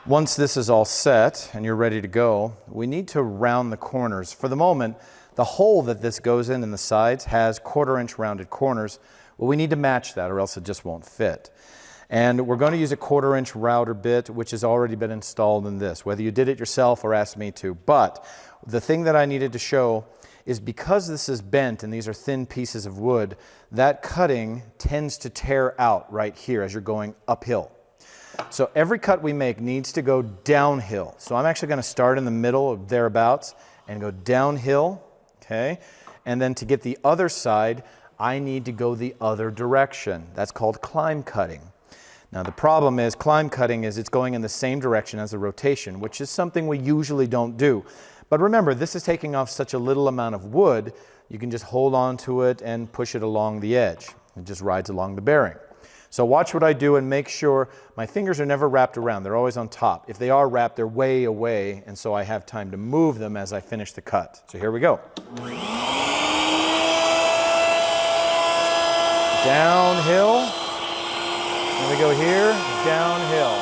Once this is all set and you're ready to go, we need to round the corners. For the moment, the hole that this goes in the sides has 1/4 inch rounded corners. Well, we need to match that or else it just won't fit. And we're going to use a 1/4 inch router bit, which has already been installed in this, whether you did it yourself or asked me to. But the thing that I needed to show is because this is bent and these are thin pieces of wood, that cutting tends to tear out right here as you're going uphill. So every cut we make needs to go downhill. So I'm actually going to start in the middle of thereabouts and go downhill, okay? And then to get the other side, I need to go the other direction. That's called climb cutting. Now the problem is climb cutting is it's going in the same direction as the rotation, which is something we usually don't do. But remember, this is taking off such a little amount of wood, you can just hold on to it and push it along the edge. It just rides along the bearing. So watch what I do and make sure my fingers are never wrapped around. They're always on top. If they are wrapped, they're way away, and so I have time to move them as I finish the cut. So here we go. Downhill. And we go here, downhill.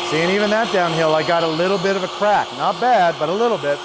See, and even that downhill, I got a little bit of a crack. Not bad, but a little bit.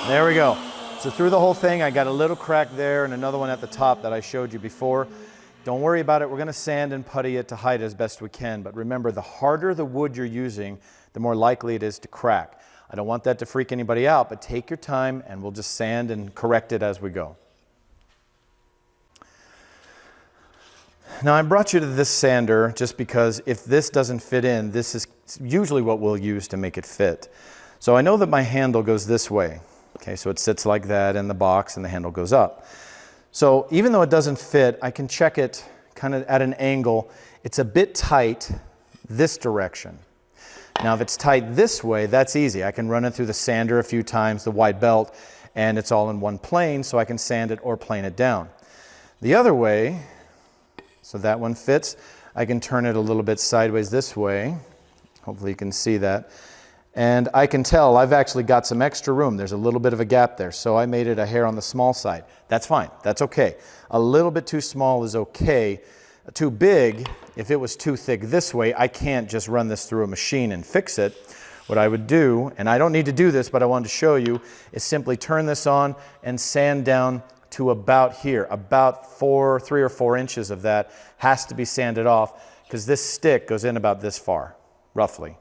There we go. So through the whole thing, I got a little crack there and another one at the top that I showed you before. Don't worry about it. We're going to sand and putty it to hide it as best we can. But remember, the harder the wood you're using, the more likely it is to crack. I don't want that to freak anybody out, but take your time and we'll just sand and correct it as we go. Now I brought you to this sander just because if this doesn't fit in, this is usually what we'll use to make it fit. So I know that my handle goes this way. Okay, so it sits like that in the box and the handle goes up. So even though it doesn't fit, I can check it kind of at an angle. It's a bit tight this direction. Now if it's tight this way, that's easy. I can run it through the sander a few times, the wide belt, and it's all in one plane, so I can sand it or plane it down. The other way, so that one fits, I can turn it a little bit sideways this way. Hopefully you can see that. And I can tell I've actually got some extra room. There's a little bit of a gap there, so I made it a hair on the small side. That's fine. That's okay. A little bit too small is okay. Too big, if it was too thick this way, I can't just run this through a machine and fix it. What I would do, and I don't need to do this, but I wanted to show you, is simply turn this on and sand down to about here. About 3 or 4 inches of that has to be sanded off because this stick goes in about this far, roughly.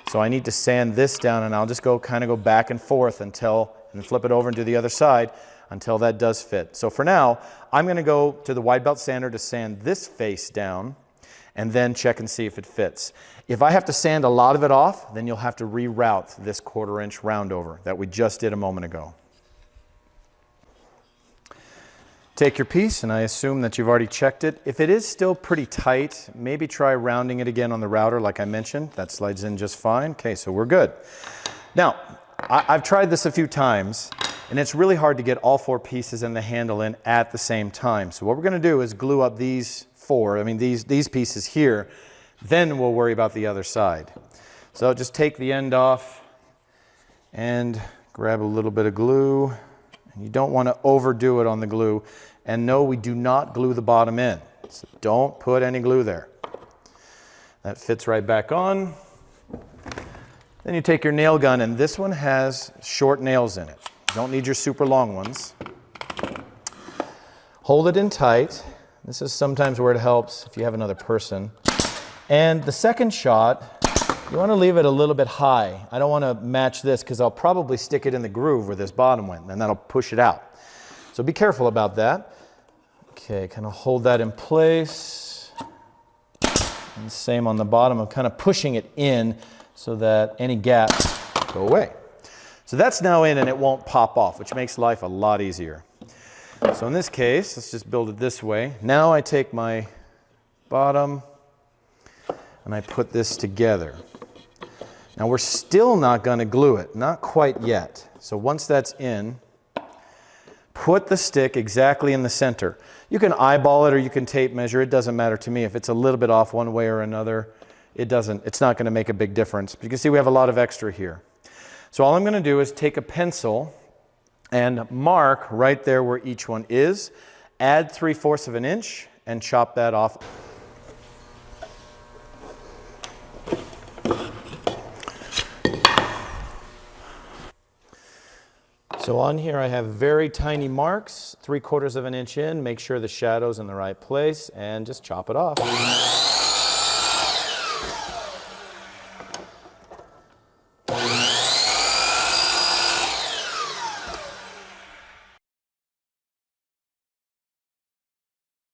So I need to sand this down and I'll just kind of go back and forth and then flip it over and do the other side until that does fit. So for now, I'm going to go to the wide belt sander to sand this face down and then check and see if it fits. If I have to sand a lot of it off, then you'll have to reroute this 1/4 inch round over that we just did a moment ago. Take your piece, and I assume that you've already checked it. If it is still pretty tight, maybe try rounding it again on the router like I mentioned. That slides in just fine. Okay, so we're good. Now, I've tried this a few times, and it's really hard to get all 4 pieces and the handle in at the same time. So what we're going to do is glue up these 4, these pieces here, then we'll worry about the other side. So just take the end off and grab a little bit of glue. You don't want to overdo it on the glue. And no, we do not glue the bottom in. So don't put any glue there. That fits right back on. Then you take your nail gun, and this one has short nails in it. You don't need your super long ones. Hold it in tight. This is sometimes where it helps if you have another person. And the second shot, you want to leave it a little bit high. I don't want to match this because I'll probably stick it in the groove where this bottom went, and that'll push it out. So be careful about that. Okay, kind of hold that in place. And same on the bottom. I'm kind of pushing it in so that any gaps go away. So that's now in and it won't pop off, which makes life a lot easier. So in this case, let's just build it this way. Now I take my bottom and I put this together. Now we're still not going to glue it, not quite yet. So once that's in, put the stick exactly in the center. You can eyeball it or you can tape measure. It doesn't matter to me. If it's a little bit off one way or another, it's not going to make a big difference. But you can see we have a lot of extra here. So all I'm going to do is take a pencil and mark right there where each one is, add 3/4 of an inch and chop that off. So on here I have very tiny marks, 3/4 of an inch in, make sure the shadow's in the right place, and just chop it off.